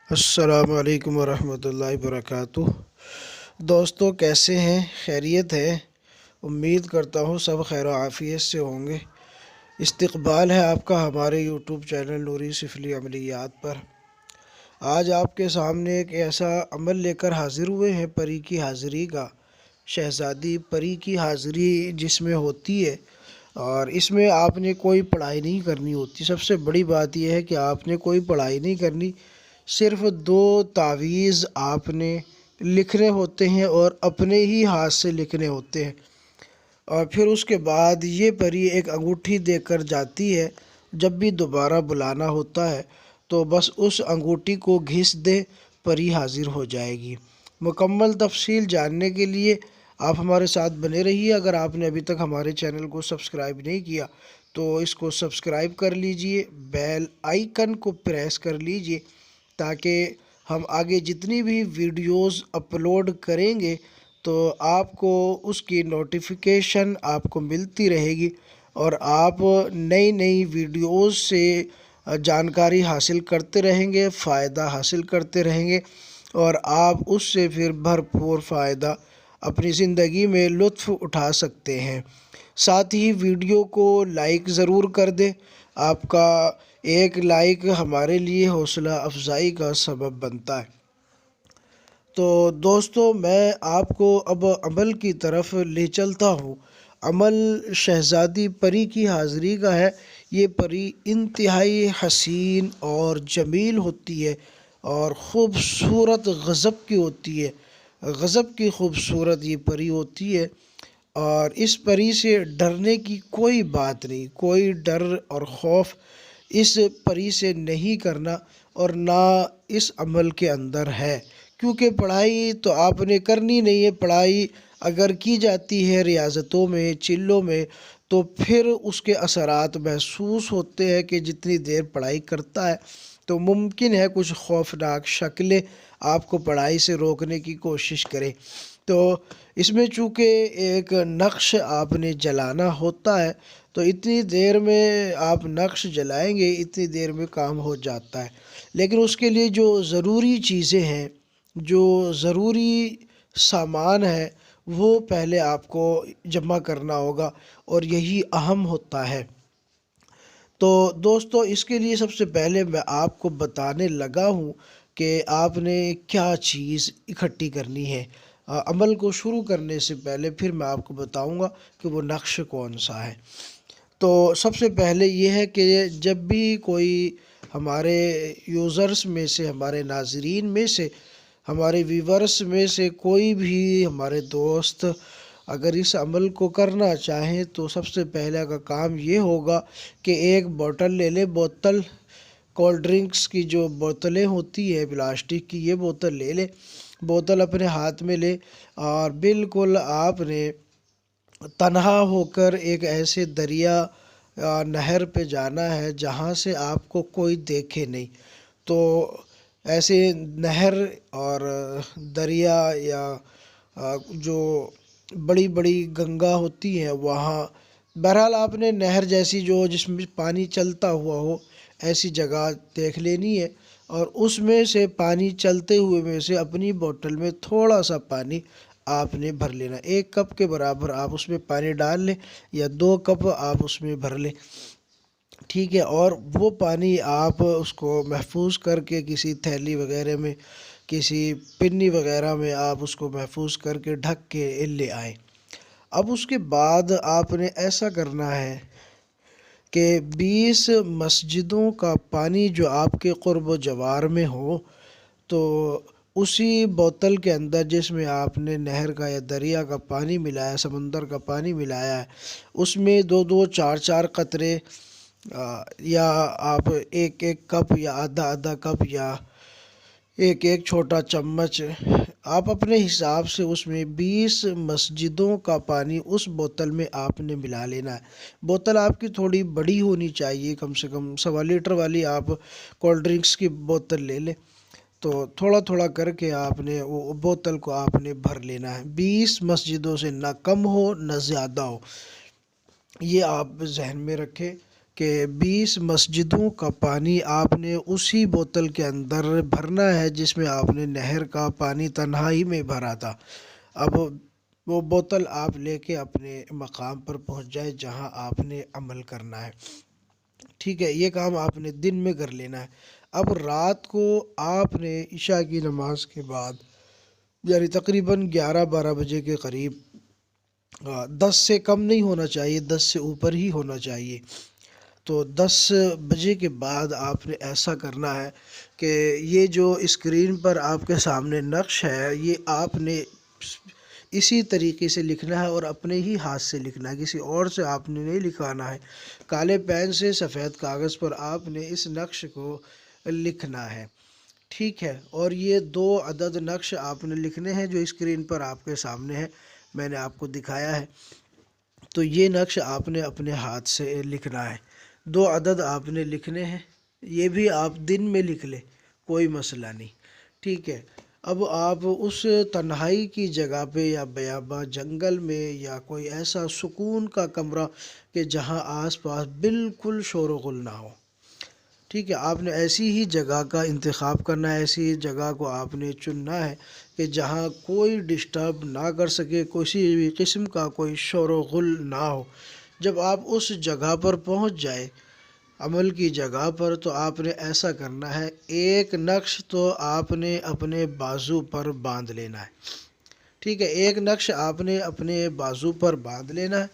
السلام علیکم ورحمۃ اللہ وبرکاتہ۔ دوستو کیسے ہیں؟ خیریت ہے؟ امید کرتا ہوں سب خیر و عافیت سے ہوں گے۔ استقبال ہے آپ کا ہمارے یوٹیوب چینل نوری سفلی عملیات پر۔ آج آپ کے سامنے ایک ایسا عمل لے کر حاضر ہوئے ہیں، پری کی حاضری کا، شہزادی پری کی حاضری جس میں ہوتی ہے، اور اس میں آپ نے کوئی پڑھائی نہیں کرنی ہوتی۔ سب سے بڑی بات یہ ہے کہ آپ نے کوئی پڑھائی نہیں کرنی، صرف 2 تعویذ آپ نے لکھنے ہوتے ہیں اور اپنے ہی ہاتھ سے لکھنے ہوتے ہیں، اور پھر اس کے بعد یہ پری ایک انگوٹھی دے کر جاتی ہے۔ جب بھی دوبارہ بلانا ہوتا ہے تو بس اس انگوٹھی کو گھس دے، پری حاضر ہو جائے گی۔ مکمل تفصیل جاننے کے لیے آپ ہمارے ساتھ بنے رہیے۔ اگر آپ نے ابھی تک ہمارے چینل کو سبسکرائب نہیں کیا تو اس کو سبسکرائب کر لیجئے، بیل آئیکن کو پریس کر لیجئے تاکہ ہم آگے جتنی بھی ویڈیوز اپلوڈ کریں گے تو آپ کو اس کی نوٹیفیکیشن آپ کو ملتی رہے گی، اور آپ نئی ویڈیوز سے جانکاری حاصل کرتے رہیں گے، فائدہ حاصل کرتے رہیں گے، اور آپ اس سے پھر بھرپور فائدہ اپنی زندگی میں لطف اٹھا سکتے ہیں۔ ساتھ ہی ویڈیو کو لائک ضرور کر دیں۔ آپ کا ایک لائک ہمارے لیے حوصلہ افزائی کا سبب بنتا ہے۔ تو دوستو میں آپ کو اب عمل کی طرف لے چلتا ہوں۔ عمل شہزادی پری کی حاضری کا ہے۔ یہ پری انتہائی حسین اور جمیل ہوتی ہے، اور خوبصورت غضب کی ہوتی ہے، غضب کی خوبصورت یہ پری ہوتی ہے، اور اس پری سے ڈرنے کی کوئی بات نہیں، کوئی ڈر اور خوف اس پری سے نہیں کرنا، اور نہ اس عمل کے اندر ہے، کیونکہ پڑھائی تو آپ نے کرنی نہیں ہے۔ پڑھائی اگر کی جاتی ہے ریاضتوں میں، چلوں میں، تو پھر اس کے اثرات محسوس ہوتے ہیں کہ جتنی دیر پڑھائی کرتا ہے تو ممکن ہے کچھ خوفناک شکلیں آپ کو پڑھائی سے روکنے کی کوشش کریں۔ تو اس میں چونکہ ایک نقش آپ نے جلانا ہوتا ہے، تو اتنی دیر میں آپ نقش جلائیں گے، اتنی دیر میں کام ہو جاتا ہے، لیکن اس کے لیے جو ضروری چیزیں ہیں، جو ضروری سامان ہے، وہ پہلے آپ کو جمع کرنا ہوگا، اور یہی اہم ہوتا ہے۔ تو دوستو اس کے لیے سب سے پہلے میں آپ کو بتانے لگا ہوں کہ آپ نے کیا چیز اکٹھی کرنی ہے۔ عمل کو شروع کرنے سے پہلے پھر میں آپ کو بتاؤں گا کہ وہ نقش کون سا ہے۔ تو سب سے پہلے یہ ہے کہ جب بھی کوئی ہمارے یوزرز میں سے، ہمارے ناظرین میں سے، ہمارے ویورز میں سے کوئی بھی ہمارے دوست اگر اس عمل کو کرنا چاہیں تو سب سے پہلے کا کام یہ ہوگا کہ ایک بوتل لے لے۔ بوتل کولڈ ڈرنکس کی جو بوتلیں ہوتی ہیں پلاسٹک کی، یہ بوتل لے لے۔ بوتل اپنے ہاتھ میں لے، اور بالکل آپ نے تنہا ہو کر ایک ایسے دریا نہر پہ جانا ہے جہاں سے آپ کو کوئی دیکھے نہیں۔ تو ایسے نہر اور دریا یا جو بڑی بڑی گنگا ہوتی ہیں وہاں، بہرحال آپ نے نہر جیسی جو جس میں پانی چلتا ہوا ہو، ایسی جگہ دیکھ لینی ہے، اور اس میں سے پانی چلتے ہوئے میں سے اپنی بوتل میں تھوڑا سا پانی آپ نے بھر لینا۔ 1 کپ کے برابر آپ اس میں پانی ڈال لیں، یا 2 کپ آپ اس میں بھر لیں، ٹھیک ہے۔ اور وہ پانی آپ اس کو محفوظ کر کے کسی تھیلی وغیرہ میں، کسی پنی وغیرہ میں آپ اس کو محفوظ کر کے ڈھک کے لے آئیں۔ اب اس کے بعد آپ نے ایسا کرنا ہے کہ 20 مسجدوں کا پانی جو آپ کے قرب و جوار میں ہو، تو اسی بوتل کے اندر جس میں آپ نے نہر کا یا دریا کا پانی ملایا، سمندر کا پانی ملایا ہے، اس میں 2 4 قطرے، یا آپ 1 کپ یا آدھا کپ یا 1 چھوٹا چمچ، آپ اپنے حساب سے اس میں 20 مسجدوں کا پانی اس بوتل میں آپ نے ملا لینا ہے۔ بوتل آپ کی تھوڑی بڑی ہونی چاہیے، کم سے کم 1.25 لیٹر والی آپ کولڈ ڈرنکس کی بوتل لے لیں۔ تو تھوڑا تھوڑا کر کے آپ نے وہ بوتل کو آپ نے بھر لینا ہے۔ 20 مسجدوں سے نہ کم ہو نہ زیادہ ہو، یہ آپ ذہن میں رکھیں کہ 20 مسجدوں کا پانی آپ نے اسی بوتل کے اندر بھرنا ہے جس میں آپ نے نہر کا پانی تنہائی میں بھرا تھا۔ اب وہ بوتل آپ لے کے اپنے مقام پر پہنچ جائے جہاں آپ نے عمل کرنا ہے، ٹھیک ہے۔ یہ کام آپ نے دن میں کر لینا ہے۔ اب رات کو آپ نے عشاء کی نماز کے بعد یعنی تقریباً 11-12 بجے کے قریب، 10 سے کم نہیں ہونا چاہیے، 10 سے اوپر ہی ہونا چاہیے، تو 10 بجے کے بعد آپ نے ایسا کرنا ہے کہ یہ جو اسکرین پر آپ کے سامنے نقش ہے یہ آپ نے اسی طریقے سے لکھنا ہے اور اپنے ہی ہاتھ سے لکھنا ہے، کسی اور سے آپ نے نہیں لکھوانا ہے۔ کالے پین سے سفید کاغذ پر آپ نے اس نقش کو لکھنا ہے، ٹھیک ہے۔ اور یہ 2 عدد نقش آپ نے لکھنے ہیں جو اسکرین پر آپ کے سامنے ہے، میں نے آپ کو دکھایا ہے، تو یہ نقش آپ نے اپنے ہاتھ سے لکھنا ہے۔ 2 عدد آپ نے لکھنے ہیں، یہ بھی آپ دن میں لکھ لیں، کوئی مسئلہ نہیں، ٹھیک ہے۔ اب آپ اس تنہائی کی جگہ پہ یا بیاباں جنگل میں یا کوئی ایسا سکون کا کمرہ کہ جہاں آس پاس بالکل شور و غل نہ ہو، ٹھیک ہے، آپ نے ایسی ہی جگہ کا انتخاب کرنا ہے، ایسی جگہ کو آپ نے چننا ہے کہ جہاں کوئی ڈسٹرب نہ کر سکے، کسی بھی قسم کا کوئی شور و غل نہ ہو۔ جب آپ اس جگہ پر پہنچ جائے، عمل کی جگہ پر، تو آپ نے ایسا کرنا ہے، ایک نقش تو آپ نے اپنے بازو پر باندھ لینا ہے، ٹھیک ہے، ایک نقش آپ نے اپنے بازو پر باندھ لینا ہے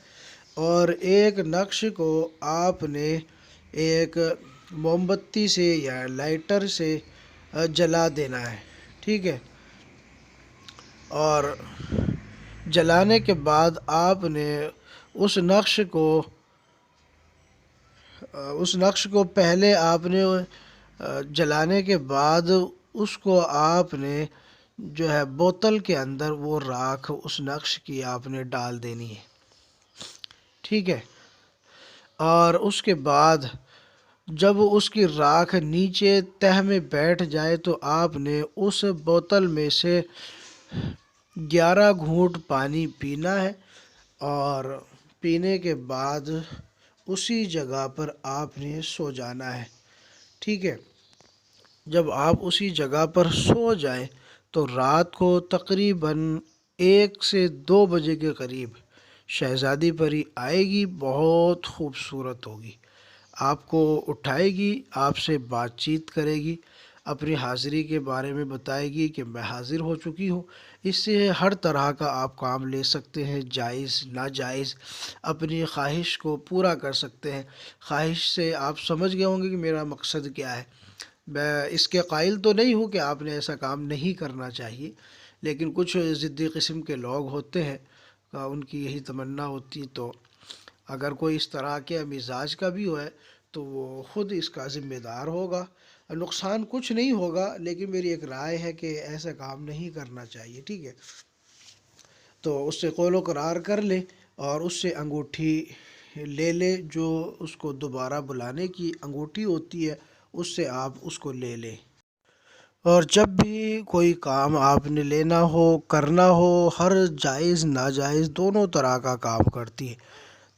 اور ایک نقش کو آپ نے ایک موم بتی سے یا لائٹر سے جلا دینا ہے، ٹھیک ہے۔ اور جلانے کے بعد آپ نے اس نقش کو پہلے آپ نے جلانے کے بعد اس کو آپ نے جو ہے بوتل کے اندر وہ راکھ اس نقش کی آپ نے ڈال دینی ہے، ٹھیک ہے۔ اور اس کے بعد جب اس کی راکھ نیچے تہہ میں بیٹھ جائے تو آپ نے اس بوتل میں سے 11 گھونٹ پانی پینا ہے اور پینے کے بعد اسی جگہ پر آپ نے سو جانا ہے، ٹھیک ہے۔ جب آپ اسی جگہ پر سو جائیں تو رات کو تقریباً 1 سے 2 بجے کے قریب شہزادی پری آئے گی، بہت خوبصورت ہوگی، آپ کو اٹھائے گی، آپ سے بات چیت کرے گی، اپنی حاضری کے بارے میں بتائے گی کہ میں حاضر ہو چکی ہوں۔ اس سے ہر طرح کا آپ کام لے سکتے ہیں، جائز ناجائز، اپنی خواہش کو پورا کر سکتے ہیں۔ خواہش سے آپ سمجھ گئے ہوں گے کہ میرا مقصد کیا ہے۔ میں اس کے قائل تو نہیں ہوں کہ آپ نے ایسا کام نہیں کرنا چاہیے، لیکن کچھ ضدی قسم کے لوگ ہوتے ہیں، ان کی یہی تمنا ہوتی، تو اگر کوئی اس طرح کے مزاج کا بھی ہے تو وہ خود اس کا ذمہ دار ہوگا، نقصان کچھ نہیں ہوگا، لیکن میری ایک رائے ہے کہ ایسا کام نہیں کرنا چاہیے، ٹھیک ہے۔ تو اس سے قول و قرار کر لے اور اس سے انگوٹھی لے لے، جو اس کو دوبارہ بلانے کی انگوٹھی ہوتی ہے اس سے آپ اس کو لے لیں۔ اور جب بھی کوئی کام آپ نے لینا ہو، کرنا ہو، ہر جائز ناجائز دونوں طرح کا کام کرتی ہے،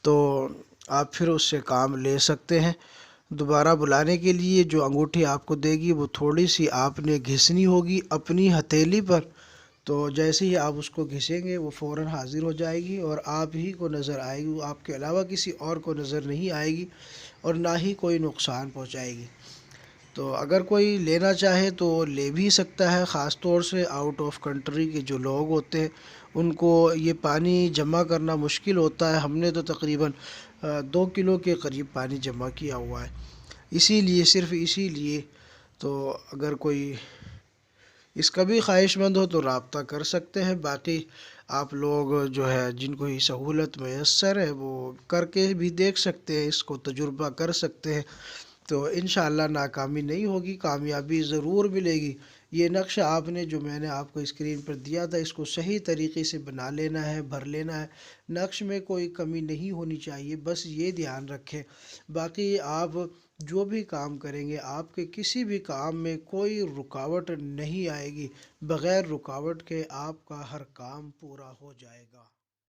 تو آپ پھر اس سے کام لے سکتے ہیں۔ دوبارہ بلانے کے لیے جو انگوٹھی آپ کو دے گی وہ تھوڑی سی آپ نے گھسنی ہوگی اپنی ہتھیلی پر، تو جیسے ہی آپ اس کو گھسیں گے وہ فوراً حاضر ہو جائے گی اور آپ ہی کو نظر آئے گی، وہ آپ کے علاوہ کسی اور کو نظر نہیں آئے گی اور نہ ہی کوئی نقصان پہنچائے گی۔ تو اگر کوئی لینا چاہے تو لے بھی سکتا ہے، خاص طور سے آؤٹ آف کنٹری کے جو لوگ ہوتے ہیں ان کو یہ پانی جمع کرنا مشکل ہوتا ہے۔ ہم نے تو تقریباً 2 کلو کے قریب پانی جمع کیا ہوا ہے، صرف اسی لیے تو اگر کوئی اس کا بھی خواہش مند ہو تو رابطہ کر سکتے ہیں۔ باقی آپ لوگ جو ہے جن کو یہ سہولت میسر ہے وہ کر کے بھی دیکھ سکتے ہیں، اس کو تجربہ کر سکتے ہیں، تو انشاءاللہ ناکامی نہیں ہوگی، کامیابی ضرور ملے گی۔ یہ نقش آپ نے جو میں نے آپ کو اسکرین پر دیا تھا اس کو صحیح طریقے سے بنا لینا ہے، بھر لینا ہے، نقش میں کوئی کمی نہیں ہونی چاہیے، بس یہ دھیان رکھیں۔ باقی آپ جو بھی کام کریں گے آپ کے کسی بھی کام میں کوئی رکاوٹ نہیں آئے گی، بغیر رکاوٹ کے آپ کا ہر کام پورا ہو جائے گا۔